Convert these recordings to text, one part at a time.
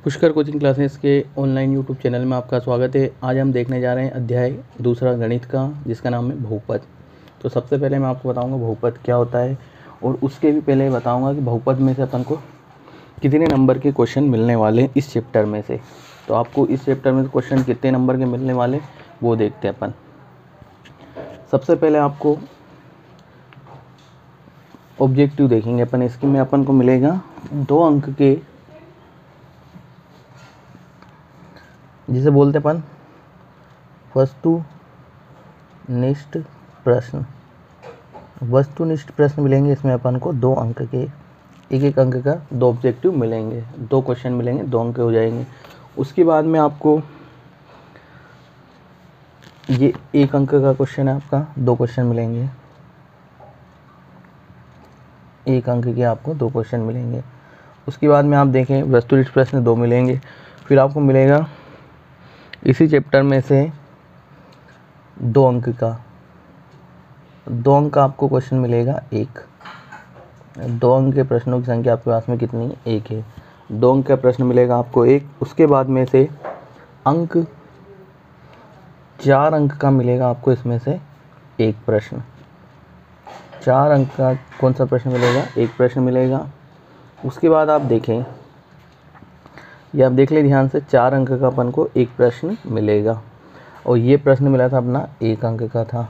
Pushkar coaching classes के online YouTube channel में आपका स्वागत है। आज हम देखने जा रहे हैं अध्याय दूसरा गणित का, जिसका नाम है बहुपद। तो सबसे पहले मैं आपको बताऊंगा बहुपद क्या होता है, और उसके भी पहले बताऊंगा कि बहुपद में से अपन को कितने नंबर के क्वेश्चन मिलने वाले हैं इस चैप्टर में से। तो आपको इस चैप्टर में क्वेश्चन कितने नंबर के मिलने वाले वो देखते हैं अपन। सबसे पहले आपको ऑब्जेक्टिव देखेंगे अपन। इसके में अपन को मिलेगा 2 अंक के, जिसे बोलते अपन वस्तुनिष्ठ प्रश्न। वस्तुनिष्ठ प्रश्न मिलेंगे इसमें अपन को 2 अंक के, एक अंक का 2 ऑब्जेक्टिव मिलेंगे, 2 क्वेश्चन मिलेंगे, 2 अंक हो जाएंगे। उसके बाद में आपको ये 1 अंक का क्वेश्चन है आपका, 2 क्वेश्चन मिलेंगे, 1 अंक के आपको 2 क्वेश्चन मिलेंगे। उसके बाद में आप देखें वस्तुनिष्ठ प्रश्न 2 मिलेंगे। फिर आपको मिलेगा इसी चैप्टर में से 2 अंक का, 2 अंक का आपको क्वेश्चन मिलेगा 1। 2 अंक के प्रश्नों की संख्या आपके पास में कितनी है? 1 है। 2 अंक का प्रश्न मिलेगा आपको 1। उसके बाद में से अंक 4 अंक का मिलेगा आपको इसमें से 1 प्रश्न। 4 अंक का कौन सा प्रश्न मिलेगा? 1 प्रश्न मिलेगा। उसके बाद आप देखें, ये आप देख ले ध्यान से, 4 अंक का अपन को 1 प्रश्न मिलेगा, और ये प्रश्न मिला था अपना 1 अंक का था।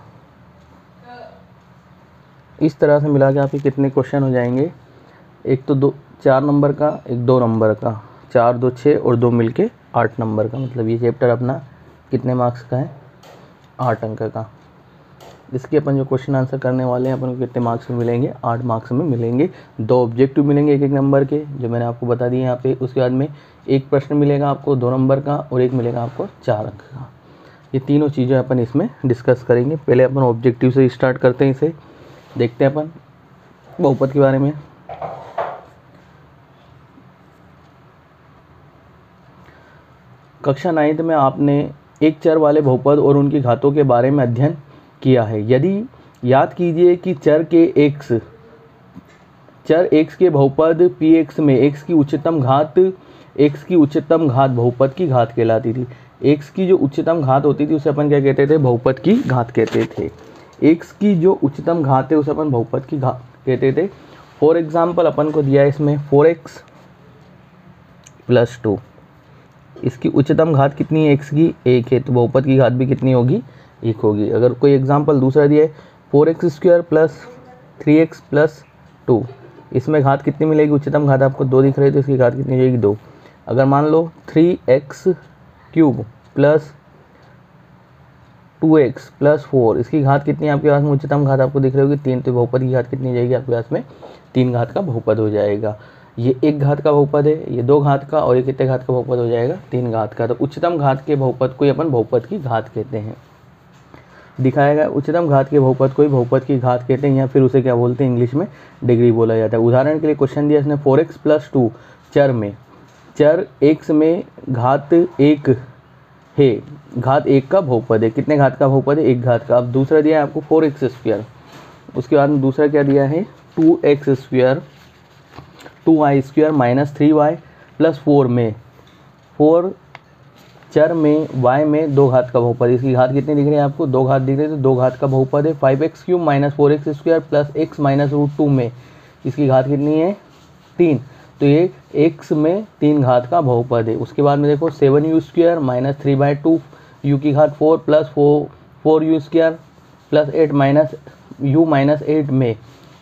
इस तरह से मिला के आपके कितने क्वेश्चन हो जाएंगे? एक तो 4 नंबर का, एक 2 नंबर का, 4 2 6 और 2 मिलके 8 नंबर का। मतलब ये चैप्टर अपना कितने मार्क्स का है? 8 अंक का। इसके अपन जो क्वेश्चन आंसर करने वाले हैं अपन को कितने मार्क्स में मिलेंगे? 8 मार्क्स में मिलेंगे। 2 ऑब्जेक्टिव मिलेंगे 1 नंबर के, जो मैंने आपको बता दिए यहाँ पे। उसके बाद में 1 प्रश्न मिलेगा आपको 2 नंबर का, और 1 मिलेगा आपको 4 अंक का। ये तीनों चीज़ें अपन इसमें डिस्कस करेंगे। पहले अपन ऑब्जेक्टिव से स्टार्ट करते हैं, इसे देखते हैं अपन बहुपद के बारे में। कक्षा 9th में आपने एक चर वाले बहुपद और उनकी घातों के बारे में अध्ययन किया है। यदि याद कीजिए कि चर x के बहुपद px में x की उच्चतम घात बहुपद की घात कहलाती थी। x की जो उच्चतम घात होती थी उसे अपन क्या कहते थे? बहुपद की घात कहते थे। x की जो उच्चतम घात है उसे अपन बहुपद की घात कहते थे। फॉर एग्जाम्पल अपन को दिया है इसमें 4x + 2। इसकी उच्चतम घात कितनी है? x की 1 है, तो बहुपद की घात भी कितनी होगी? 1 होगी। अगर कोई एग्जाम्पल दूसरा दिया है 4x² + 3x + 2, इसमें घात कितनी मिलेगी? उच्चतम घात आपको 2 दिख रही है, तो इसकी घात कितनी हो जाएगी? 2। अगर मान लो 3x³ + 2x + 4, इसकी घात कितनी है आपके पास में? उच्चतम घात आपको दिख रही होगी 3, तो बहुपद की घात कितनी हो जाएगी आपके पास में? 3 घात का बहुपद हो जाएगा। ये 1 घात का बहुपद है, ये 2 घात का, और ये कितने घात का बहुपद हो जाएगा? 3 घात का। तो उच्चतम घात के बहुपद को अपन बहुपद की घात कहते हैं। दिखाया गया उच्चतम घात के बहुपद को ही बहुपद की घात कहते हैं, या फिर उसे क्या बोलते हैं? इंग्लिश में डिग्री बोला जाता है। उदाहरण के लिए क्वेश्चन दिया इसने 4x + 2 चर x में घात 1 है, घात 1 का बहुपद है। कितने घात का बहुपद है? 1 घात का। अब दूसरा दिया है आपको 4x², उसके बाद में दूसरा क्या दिया है? 2y² - 3y + 4 में 4 चर में y में 2 घात का बहुपद। इसकी घात कितनी दिख रही है आपको? 2 घात दिख रही है, तो 2 घात का बहुपद है। 5x³ - 4x² + x - √2 में इसकी घात कितनी है? 3, तो ये x में 3 घात का बहुपद है। उसके बाद में देखो 7u² - 3/2 u की घात 4 + 4u² + 8 u - 8 में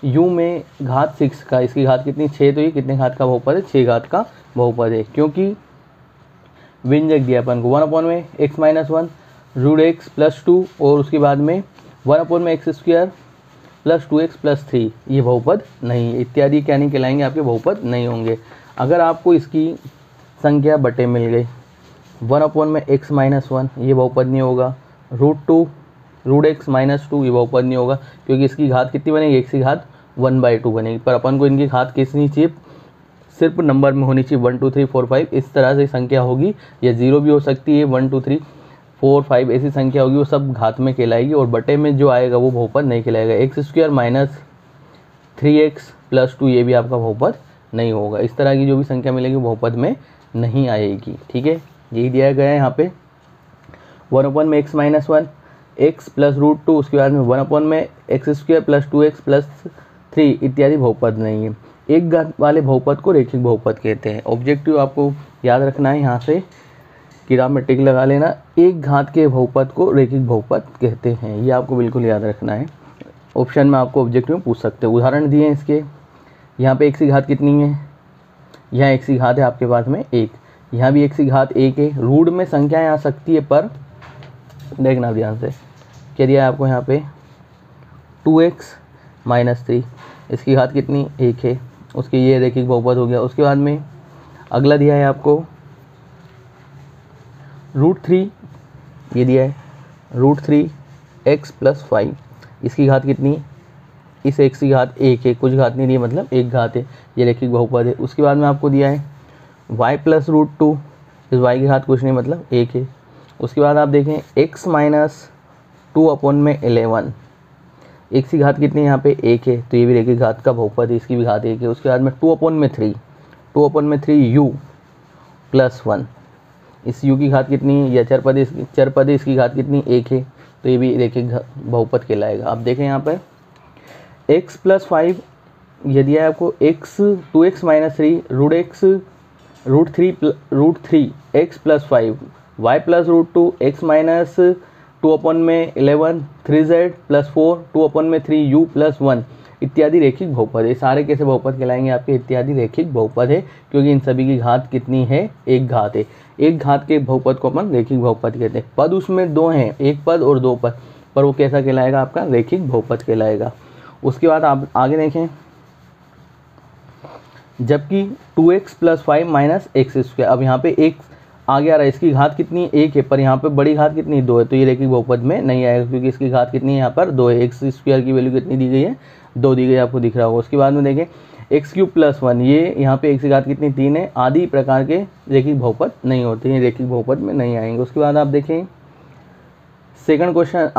u में घात 6 का, इसकी घात कितनी? 6, तो ये कितने घात का बहुपद है? 6 घात का बहुपद है। क्योंकि व्यंजक दिया अपन को 1/x - 1 √x + 2, और उसके बाद में 1/x² + 2x + 3, ये बहुपद नहीं है। इत्यादि क्या नहीं कहलाएंगे? आपके बहुपद नहीं होंगे। अगर आपको इसकी संख्या बटे मिल गई 1/x - 1, ये बहुपद नहीं होगा। √2 √x - 2, ये बहुपद नहीं होगा, क्योंकि इसकी घात कितनी बनेगी? x की घात 1/2 बनेगी। पर अपन को इनकी घात कितनी चाहिए? सिर्फ नंबर में होनी चाहिए 1 2 3 4 5, इस तरह से संख्या होगी, या 0 भी हो सकती है, 1 2 3 4 5 ऐसी संख्या होगी, वो सब घात में कहलाएगी, और बटे में जो आएगा वो बहुपद नहीं कहलाएगा। x² - 3x + 2 ये भी आपका बहुपद नहीं होगा। इस तरह की जो भी संख्या मिलेगी बहुपद में नहीं आएगी। ठीक है, यही दिया गया है यहाँ पे। 1/(x - 1) x प्लस √2, उसके बाद में 1/(x² + 2x + 3 इत्यादि बहुपद नहीं है। एक घात वाले बहुपद को रैखिक बहुपद कहते हैं। ऑब्जेक्टिव आपको याद रखना है, यहाँ से किताब में टिक लगा लेना। एक घात के बहुपद को रैखिक बहुपद कहते हैं, ये आपको बिल्कुल याद रखना है। ऑप्शन में आपको ऑब्जेक्टिव में पूछ सकते हैं। उदाहरण दिए हैं इसके, यहाँ पे x की घात कितनी है, यहाँ x की घात है आपके पास में 1, यहाँ भी x की घात 1 है। रूट में संख्याएं आ सकती है, पर देखना ध्यान से, क्या दिया है आपको यहाँ पे 2x - 3, इसकी घात कितनी 1 है, उसके ये रैखिक बहुपद हो गया। उसके बाद में अगला दिया है आपको √3, ये दिया है √3x + 5, इसकी घात कितनी, इस x की घात 1 है, कुछ घात नहीं दी मतलब एक घात है, ये रैखिक बहुपद है। उसके बाद में आपको दिया है y + √2, इस y की घात कुछ नहीं मतलब 1 है। उसके बाद आप देखें x - 2/11, x की घात कितनी है यहाँ पे 1 है, तो ये भी रैखिक घात का बहुपद है, इसकी भी घात 1 है। उसके बाद में 2/3 u + 1, इस u की घात कितनी है, या चरपद है, इसकी घात कितनी 1 है, तो ये भी रैखिक बहुपद कहलाएगा। आप देखें यहाँ पर x + 5, ये दिया है आपको 2x - 3 √3x + 5, y + √2 x - 2/11 3z + 4 2/3 u + 1 इत्यादि रैखिक बहुपद है। सारे कैसे बहुपद कहलाएंगे आपके, इत्यादि रैखिक बहुपद है, क्योंकि इन सभी की घात कितनी है, एक घात है। एक घात के बहुपद को अपन रैखिक बहुपद कहते हैं। पद उसमें दो हैं, एक पद और दो पद, पर वो कैसा कहलाएगा आपका, रैखिक बहुपद कहलाएगा। उसके बाद आप आगे देखें, जबकि 2x + 5 - x², अब यहाँ पे एक आगे आ रहा है, इसकी घात कितनी 1 है, पर यहाँ पे बड़ी घात कितनी 2 है, तो ये रैखिक बहुपद में नहीं आएगा, क्योंकि इसकी घात कितनी है यहाँ पर 2 है। x² की वैल्यू कितनी दी गई है, 2 दी गई है, आपको दिख रहा होगा। उसके बाद में देखें x³ + 1, ये यहाँ पे x की घात कितनी 3 है, आदि प्रकार के रैखिक बहुपद नहीं होते हैं, रैखिक बहुपद में नहीं आएंगे। उसके बाद आप देखें सेकंड क्वेश्चन,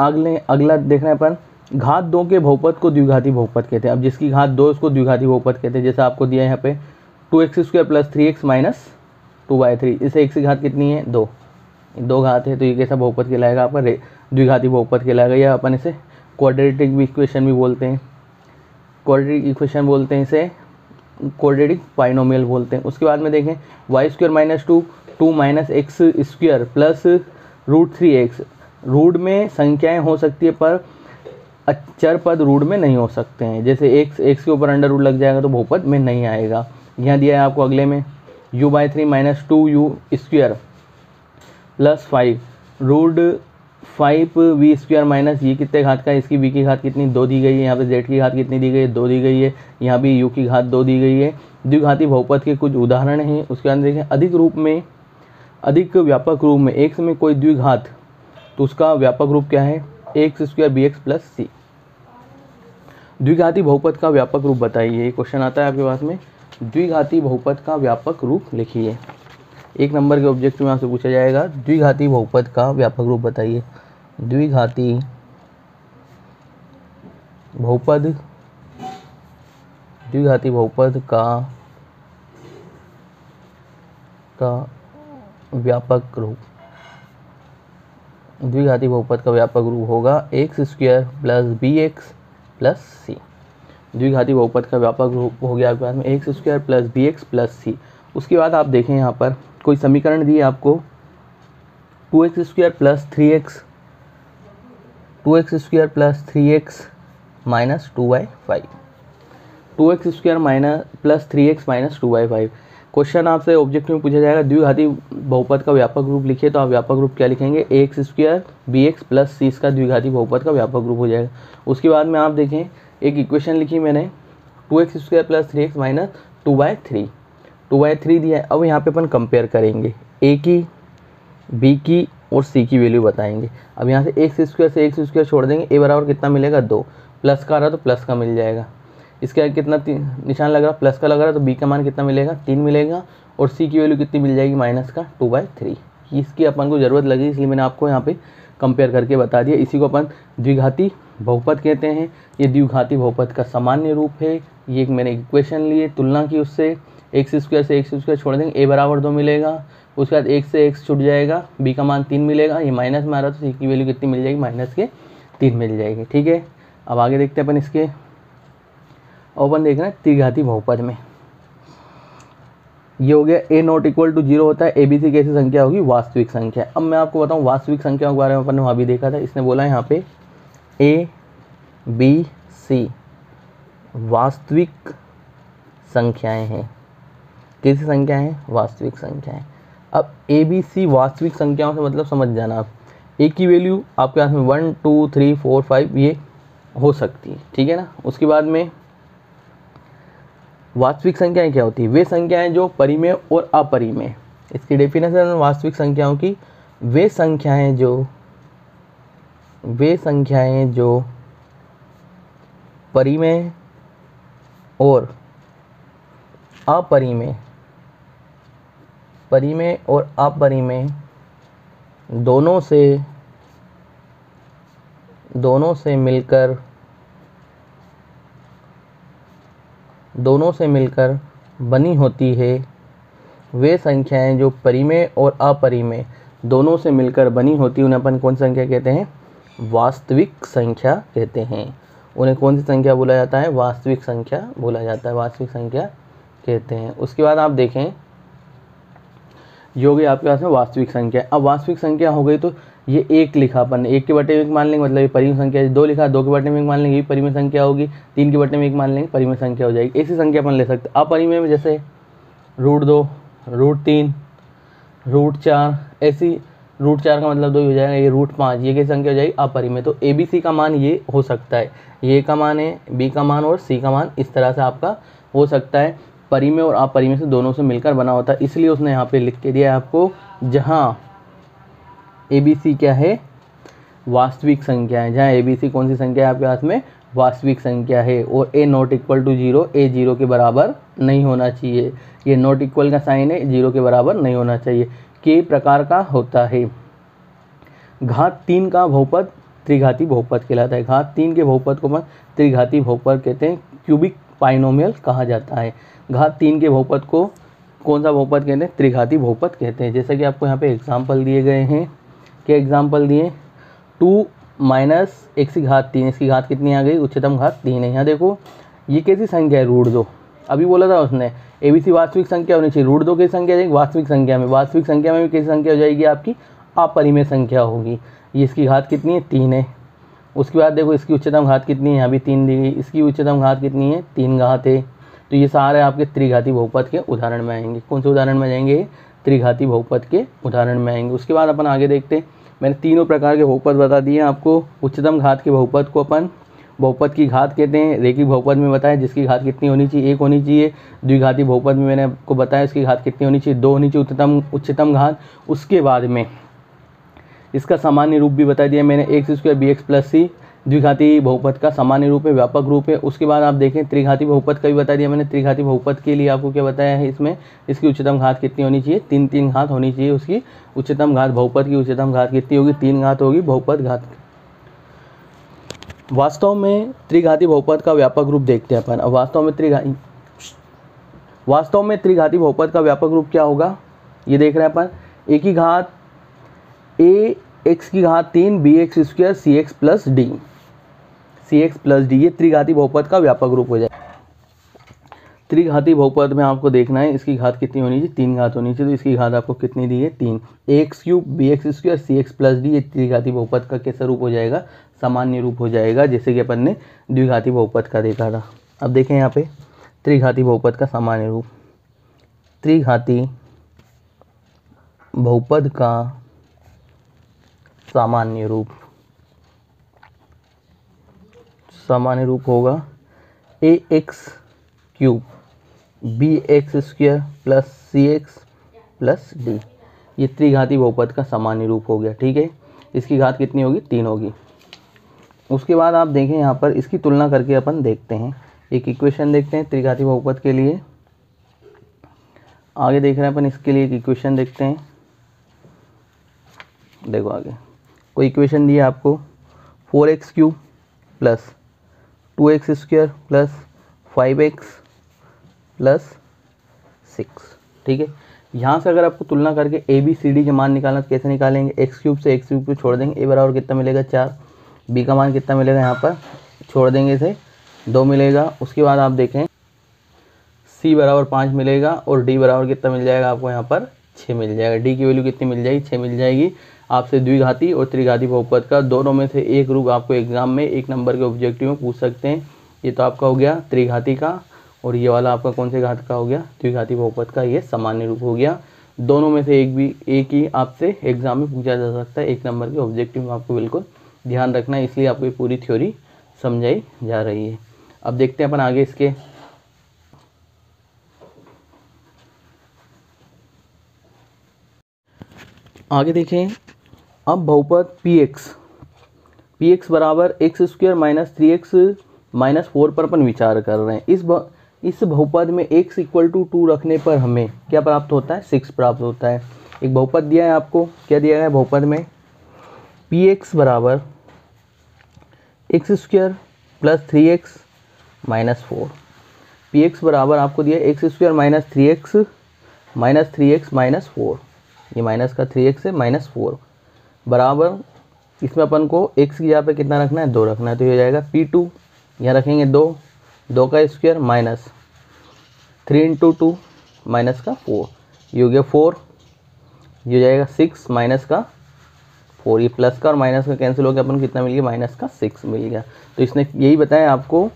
अगला देखना है अपन, घात 2 के बहुपद को द्विघाती बहुपद कहते हैं। अब जिसकी घात 2 उसको द्विघाती बहुपद कहते हैं। जैसे आपको दिया है यहाँ पे 2x² + 3x - 2y3, इसे x की घात कितनी है 2, 2 घात है, तो ये कैसा बहुपद कहलाएगा आपका, द्विघाती बहुपद कहलाएगा, या अपन इसे क्वाड्रेटिक इक्वेशन भी बोलते हैं, क्वाड्रेटिक इक्वेशन बोलते हैं इसे, क्वाड्रेटिक बाइनोमियल बोलते हैं। उसके बाद में देखें y² - 2 2 - x² + √3x, रूट में संख्याएं हो सकती है, पर चर पद रूट में नहीं हो सकते हैं। जैसे x के ऊपर अंडर रूट लग जाएगा तो बहुपद में नहीं आएगा। यहाँ दिया है आपको अगले में u/3 - 2u² + 5 √5v² - ये कितने घात का है, इसकी v की घात कितनी 2 दी गई है, यहाँ पे z की घात कितनी दी गई है 2 दी गई है, यहाँ भी u की घात 2 दी गई है। द्विघाती बहुपद के कुछ उदाहरण हैं। उसके अंदर देखें अधिक व्यापक रूप में x में कोई द्विघात, तो उसका व्यापक रूप क्या है, ax² bx + c। द्विघाती बहुपद का व्यापक रूप बताइए, ये क्वेश्चन आता है आपके पास में। द्विघाती बहुपद का व्यापक रूप लिखिए, 1 नंबर के ऑब्जेक्टिव में आपसे पूछा जाएगा, द्विघाती बहुपद का व्यापक रूप बताइए। द्विघाती बहुपद का व्यापक रूप, द्विघाती बहुपद का व्यापक रूप होगा x² + bx + c। द्विघाती बहुपद का व्यापक रूप हो गया आपके पास में x² + bx + c। उसके बाद आप देखें यहाँ पर कोई समीकरण दिए आपको 2x² + 3x - 2y5, 2x² + 3x - 2y5। Question आपसे ऑब्जेक्टिव में पूछा जाएगा द्विघाती बहुपद का व्यापक रूप लिखिए, तो आप व्यापक रूप क्या लिखेंगे, ax² bx + c इसका द्विघाती बहुपद का व्यापक रूप हो जाएगा। उसके बाद में आप देखें एक इक्वेशन लिखी मैंने 2x² + 3x - 2y3 दिया है। अब यहाँ पे अपन कंपेयर करेंगे, a की b की और c की वैल्यू बताएंगे। अब यहाँ से x² से x² छोड़ देंगे, a बराबर कितना मिलेगा 2, प्लस का आ रहा तो प्लस का मिल जाएगा, इसका कितना निशान लग रहा प्लस का लग रहा है, तो b का मान कितना मिलेगा 3 मिलेगा, और c की वैल्यू कितनी मिल जाएगी -2/3। इसकी अपन को ज़रूरत लगी इसलिए मैंने आपको यहाँ पे कंपेयर करके बता दिया। इसी को अपन द्विघाती बहुपद कहते हैं। ये द्विघाती बहुपद का सामान्य रूप है, ये एक मैंने इक्वेशन लिए, तुलना की उससे, एक्स स्क्वायर से एक्स स्क्वायर छोड़ देंगे, ए बराबर 2 मिलेगा, उसके बाद एक से एक्स छूट जाएगा, बी का मान 3 मिलेगा, ये माइनस में आ रहा तो सी की वैल्यू कितनी मिल जाएगी, माइनस के 3 मिल जाएगी। ठीक है, अब आगे देखते हैं अपन इसके, अपन देख रहे हैं त्रिघाती बहुपद में ये हो गया ए नॉट इक्वल टू 0 होता है, ए बी सी कैसी संख्या होगी, वास्तविक संख्या। अब मैं आपको बताऊं वास्तविक संख्याओं के बारे में अपन ने वहाँ भी देखा था, इसने बोला यहाँ पे ए बी सी वास्तविक संख्याएं हैं, कैसी संख्याएं हैं, वास्तविक संख्याएं। अब ए बी सी वास्तविक संख्याओं से मतलब समझ जाना आप, ए की वैल्यू आपके पास में 1 2 3 4 5 ये हो सकती है, ठीक है ना। उसके बाद में वास्तविक संख्याएं क्या होती है, वे संख्याएं जो परिमेय और अपरिमेय, इसकी डेफिनेशन वास्तविक संख्याओं की, वे संख्याएं जो परिमेय और अपरिमेय, परिमेय और अपरिमेय दोनों से मिलकर बनी होती है, वे संख्याएं जो परिमेय और अपरिमेय दोनों से मिलकर बनी होती है उन्हें अपन कौन सी संख्या कहते हैं, वास्तविक संख्या कहते हैं। उन्हें कौन सी संख्या बोला जाता है, वास्तविक संख्या बोला जाता है, वास्तविक संख्या कहते हैं। उसके बाद आप देखें जो भी आपके पास में वास्तविक संख्या, अब वास्तविक संख्या हो गई तो ये एक लिखा अपन ने, 1 के बटे में 1 मान लेंगे मतलब ये परिमेय संख्या है, 2 लिखा 2 के बटे में 1 मान लेंगे ये परिमेय संख्या होगी, 3 के बटे में 1 मान लेंगे परिमेय संख्या हो जाएगी। ऐसी संख्या अपन ले सकते हैं। अपरिमेय में जैसे √2 √3 √4, ऐसी √4 का मतलब 2 हो जाएगा, ये √5 ये कैसी संख्या हो जाएगी, अपरिमेय। तो ए बी सी का मान ये हो सकता है, ये का मान है, बी का मान और सी का मान इस तरह से आपका हो सकता है, परिमेय और अपरिमेय से दोनों से मिलकर बना होता है। इसलिए उसने यहाँ पे लिख के दिया है आपको, जहाँ ए बी सी क्या है, वास्तविक संख्या है, जहाँ ए बी सी कौन सी संख्या है आपके पास में, वास्तविक संख्या है। और ए नॉट इक्वल टू 0, ए 0 के बराबर नहीं होना चाहिए, ये नॉट इक्वल का साइन है, 0 के बराबर नहीं होना चाहिए। के प्रकार का होता है, घात 3 का बहुपद त्रिघाती बहुपद कहलाता है, घात 3 के बहुपद को त्रिघाती बहुपद कहते हैं, क्यूबिक पाइनोमियल कहा जाता है। घात 3 के बहुपद को कौन सा बहुपद कहते हैं, त्रिघाती बहुपद कहते हैं। जैसा कि आपको यहाँ पे एग्जाम्पल दिए गए हैं, क्या एग्जाम्पल दिए, 2 माइनस x की घात 3, इसकी घात कितनी आ गई, उच्चतम घात 3 है। यहाँ देखो ये कैसी संख्या है, √2, अभी बोला था उसने ए बी सी वास्तविक संख्या होनी चाहिए, √2 की संख्या जाएगी वास्तविक संख्या में, वास्तविक संख्या में भी कैसी संख्या हो जाएगी आपकी, अपरिमेय संख्या होगी। ये इसकी घात कितनी है, 3 है। उसके बाद देखो इसकी उच्चतम घात कितनी है, यहाँ भी 3 दी गई, इसकी उच्चतम घात कितनी है, 3 घात है। तो ये सारे आपके त्रिघाती बहुपद के उदाहरण में आएंगे। कौन से उदाहरण में जाएंगे, त्रिघाती बहुपद के उदाहरण में आएंगे। उसके बाद अपन आगे देखते हैं, मैंने तीनों प्रकार के बहुपद बता दिए आपको। उच्चतम घात के बहुपद को अपन बहुपद की घात कहते हैं, रेखिक बहुपद में बताया जिसकी घात कितनी होनी चाहिए, 1 होनी चाहिए। द्विघाती बहुपद में मैंने आपको बताया इसकी घात कितनी होनी चाहिए, 2 होनी चाहिए उच्चतम घात। उसके बाद में इसका सामान्य रूप भी बता दिया मैंने, x² bx + c द्विघाती बहुपद का सामान्य रूप है, व्यापक रूप है। उसके बाद आप देखें त्रिघाती बहुपद का भी बता दिया मैंने, त्रिघाती बहुपद के लिए आपको क्या बताया है, इसमें इसकी उच्चतम घात कितनी होनी चाहिए, 3 घात होनी चाहिए उसकी उच्चतम घात। बहुपद की उच्चतम घात कितनी होगी, 3 घात होगी बहुपद घात। वास्तव में त्रिघाती बहुपद का व्यापक रूप देखते हैं अपन। अब वास्तव में त्रिघाती बहुपद का व्यापक रूप क्या होगा, ये देख रहे हैं अपन, ए की घात a x की घात 3 bx² cx + d, ये त्रिघाती बहुपद का व्यापक रूप हो जाए। त्रिघाती बहुपद में आपको देखना है इसकी घात कितनी होनी चाहिए, 3 घात होनी चाहिए। तो इसकी घात आपको कितनी दी है, 3, ax³ bx² cx + d, ये त्रिघाती बहुपद का कैसा रूप हो जाएगा, सामान्य रूप हो जाएगा, जैसे कि अपन ने द्विघाती बहुपद का देखा था। अब देखें यहाँ पे त्रिघाती बहुपद का सामान्य रूप, त्रिघाती बहुपद का सामान्य रूप होगा ax³ bx² + cx + d, ये त्रिघाती बहुपद का सामान्य रूप हो गया। ठीक है, इसकी घात कितनी होगी, 3 होगी। उसके बाद आप देखें यहाँ पर इसकी तुलना करके अपन देखते हैं, एक इक्वेशन देखते हैं त्रिघाती बहुपद के लिए। आगे देख रहे हैं अपन इसके लिए एक इक्वेशन देखते हैं। देखो आगे कोई इक्वेशन दी है आपको, 4x³ + 2x² + 5x प्लस 6। ठीक है, यहाँ से अगर आपको तुलना करके ए बी सी डी के मान निकालना तो कैसे निकालेंगे, एक्स क्यूब से एक्स क्यूब को छोड़ देंगे, ए बराबर कितना मिलेगा 4, बी का मान कितना मिलेगा यहाँ पर छोड़ देंगे इसे 2 मिलेगा। उसके बाद आप देखें सी बराबर 5 मिलेगा और डी बराबर कितना मिल जाएगा आपको यहाँ पर 6 मिल जाएगा। डी की वैल्यू कितनी मिल जाएगी 6 मिल जाएगी। आपसे द्विघाती और त्रिघाती बहुपद का दोनों में से एक रूप आपको एग्जाम में 1 नंबर के ऑब्जेक्टिव में पूछ सकते हैं। ये तो आपका हो गया त्रिघाती का, और ये वाला आपका कौन से घात का हो गया, द्विघाती बहुपद का, ये सामान्य रूप हो गया। दोनों में से एक ही आपसे एग्जाम में पूछा जा सकता है 1 नंबर के ऑब्जेक्टिव में, आपको बिल्कुल ध्यान रखना है, इसलिए आपको ये पूरी थ्योरी समझाई जा रही है। अब देखते हैं अपन आगे इसके आगे देखें। अब बहुपद पी एक्स बराबर x square minus 3x minus 4 पर अपन विचार कर रहे हैं। इस बहुपद में x इक्वल टू 2 रखने पर हमें क्या प्राप्त होता है, 6 प्राप्त होता है। एक बहुपद दिया है आपको, क्या दिया है बहुपद में, पी एक्स बराबर x square plus 3x minus 4। P x बराबर आपको दिया x square minus 3x minus 4, ये माइनस का 3x है माइनस 4 बराबर, इसमें अपन को x की यहाँ पे कितना रखना है 2 रखना है, तो ये हो जाएगा P2, यहाँ रखेंगे 2 का स्क्वायर माइनस 3 इंटू 2 माइनस का 4, ये हो गया 4, ये हो जाएगा 6 माइनस का 4, ये प्लस का और माइनस का कैंसिल हो गया, अपन को कितना मिल गया माइनस का 6 मिल गया। तो इसने यही बताया आपको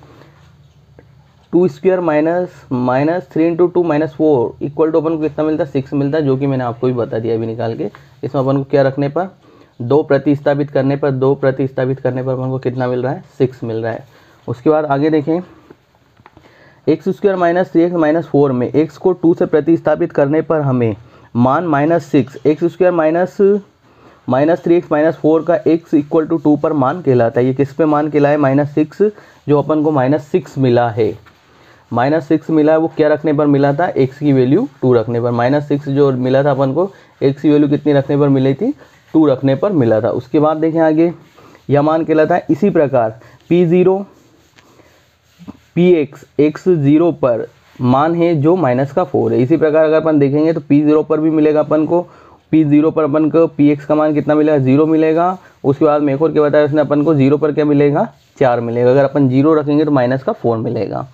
2 square minus 3 into 2 minus 4 equal to अपन को कितना मिलता है 6 मिलता है, जो कि मैंने आपको भी बता दिया अभी निकाल के। इसमें अपन को क्या रखने पर 2 प्रतिस्थापित करने पर अपन को कितना मिल रहा है 6 मिल रहा है। उसके बाद आगे देखें, x square minus 3x minus 4 में x को 2 से प्रतिस्थापित करने पर हमें मान minus 6, x square minus 3x minus 4 का x इक्वल टू 2 पर मान कहलाता है। ये किस पे मान कहला है माइनस 6, जो अपन को माइनस 6 मिला है, माइनस 6 मिला है, वो क्या रखने पर मिला था, x की वैल्यू 2 रखने पर। माइनस 6 जो मिला था अपन को x की वैल्यू कितनी रखने पर मिली थी 2 रखने पर मिला था। उसके बाद देखें आगे, यह मान कहलाता है। इसी प्रकार P0 Px x0 पर मान है जो माइनस का 4 है। इसी प्रकार अगर अपन देखेंगे तो P0 पर भी मिलेगा अपन को, P0 पर अपन को Px का मान कितना मिलेगा 0 मिलेगा। उसके बाद में एक और क्या बताया उसने अपन को, 0 पर क्या मिलेगा 4 मिलेगा। अगर अपन 0 रखेंगे तो माइनस का 4 मिलेगा।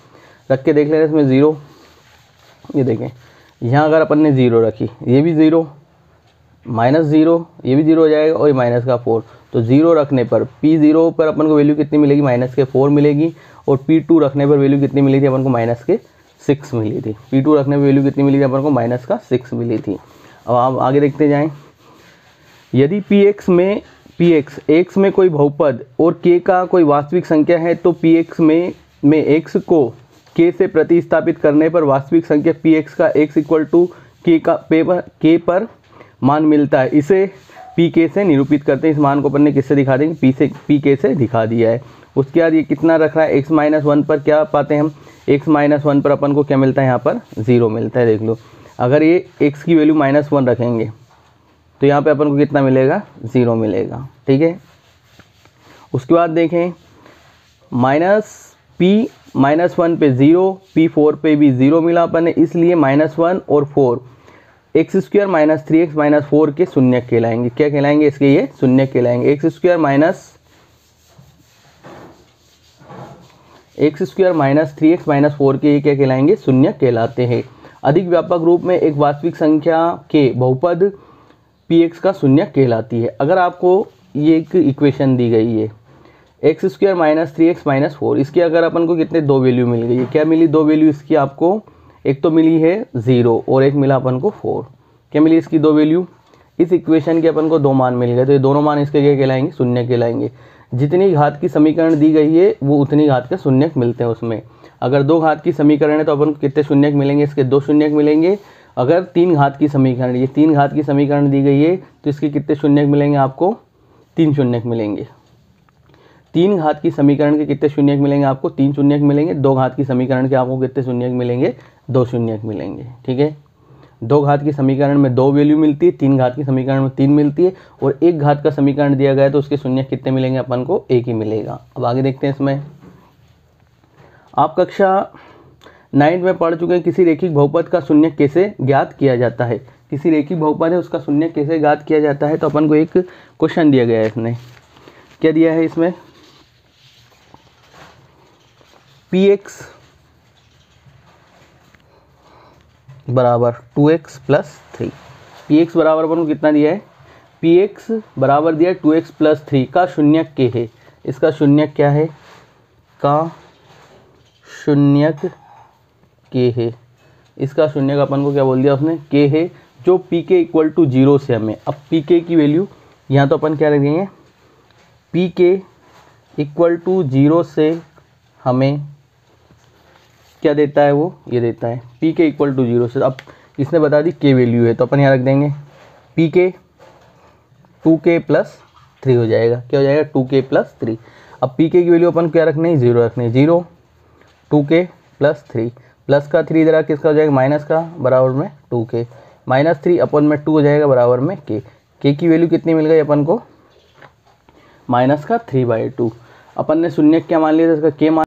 रख के देख लेंगे इसमें 0, ये देखें यहाँ अगर अपन ने 0 रखी, ये भी 0 माइनस 0, ये भी 0 हो जाएगा और ये माइनस का 4, तो 0 रखने पर P0 पर अपन को वैल्यू कितनी मिलेगी माइनस के 4 मिलेगी, और P2 रखने पर वैल्यू कितनी मिली थी अपन को माइनस के 6 मिली थी। P2 रखने पर वैल्यू कितनी मिली थी अपन को माइनस का 6 मिली थी। अब आप आगे देखते जाएं, यदि Px x में कोई बहुपद और k का कोई वास्तविक संख्या है तो Px में x को k से प्रतिस्थापित करने पर वास्तविक संख्या Px का x इक्वल टू k पर मान मिलता है। इसे Pk से निरूपित करते हैं। इस मान को अपन ने किससे दिखा देंगे, Pk से दिखा दिया है। उसके बाद ये कितना रख रहा है, x माइनस 1 पर क्या पाते हैं हम, x माइनस 1 पर अपन को क्या मिलता है यहाँ पर 0 मिलता है। देख लो, अगर ये x की वैल्यू माइनस 1 रखेंगे तो यहाँ पे अपन को कितना मिलेगा 0 मिलेगा। ठीक है, उसके बाद देखें P माइनस 1 पे 0, P4 पे भी 0 मिला अपन ने, इसलिए माइनस 1 और 4 x square minus 3x minus 4 के शून्य कहलाएंगे। क्या कहलाएंगे इसके, ये शून्य कहलाएंगे। X square minus 3x minus 4 के ये क्या कहलाएंगे, शून्य कहलाते हैं। अधिक व्यापक रूप में एक वास्तविक संख्या के बहुपद Px का शून्य कहलाती है। अगर आपको ये एक इक्वेशन दी गई है x square minus 3x minus 4, इसकी अगर अपन को कितने 2 वैल्यू मिल गई है, क्या मिली 2 वैल्यू इसकी आपको, एक तो मिली है 0 और एक मिला अपन को 4। क्या मिली इसकी 2 वैल्यू, इस इक्वेशन के अपन को 2 मान मिल गए, तो ये दोनों मान इसके क्या कहलाएंगे, शून्य कहलाएंगे। जितनी घात की समीकरण दी गई है वो उतनी घात के शून्य मिलते हैं उसमें। अगर 2 घात की समीकरण है तो अपन को कितने शून्य मिलेंगे, इसके 2 शून्य मिलेंगे। अगर 3 घात की समीकरण, ये 3 घात की समीकरण दी गई है तो इसके कितने शून्य मिलेंगे आपको, 3 शून्य मिलेंगे। 3 घात की समीकरण के कितने शून्य मिलेंगे आपको, 3 शून्य मिलेंगे। 2 घात की समीकरण के आपको कितने शून्य मिलेंगे, 2 शून्य मिलेंगे। ठीक है, 2 घात की समीकरण में 2 वैल्यू मिलती है, 3 घात की समीकरण में 3 मिलती है, और 1 घात का समीकरण दिया गया है तो उसके शून्य कितने मिलेंगे अपन को, 1 ही मिलेगा। अब आगे देखते हैं इसमें, आप कक्षा 9th में पढ़ चुके हैं किसी रेखिक बहुपद का शून्य कैसे ज्ञात किया जाता है। किसी रेखिक बहुपद है उसका शून्य कैसे ज्ञात किया जाता है, तो अपन को एक क्वेश्चन दिया गया है। इसने क्या दिया है, इसमें px बराबर 2x प्लस 3। px बराबर अपन को कितना दिया है, px बराबर दिया है 2x प्लस 3 का शून्यक k है। इसका शून्यक क्या है, का शून्यक k है। इसका शून्यक अपन को क्या बोल दिया उसने, k है, जो pk इक्वल टू 0 से हमें, अब pk की वैल्यू यहाँ तो अपन क्या रखेंगे, pk इक्वल टू 0 से हमें क्या देता है, वो ये देता है pk इक्वल टू 0 से। अब इसने बता दी k वैल्यू है, तो अपन यहाँ रख देंगे pk 2k प्लस 3 हो जाएगा। क्या हो जाएगा, 2k प्लस 3। अब pk की वैल्यू अपन क्या रखनी है, 0 रखनी है। 0 2k प्लस 3, प्लस का 3 इधर किसका हो जाएगा, माइनस का, बराबर में 2k, माइनस 3 अपन में 2 हो जाएगा बराबर में k। k की वैल्यू कितनी मिल गई अपन को, माइनस का 3/2। अपन ने शून्य क्या मान लिया था, इसका k मान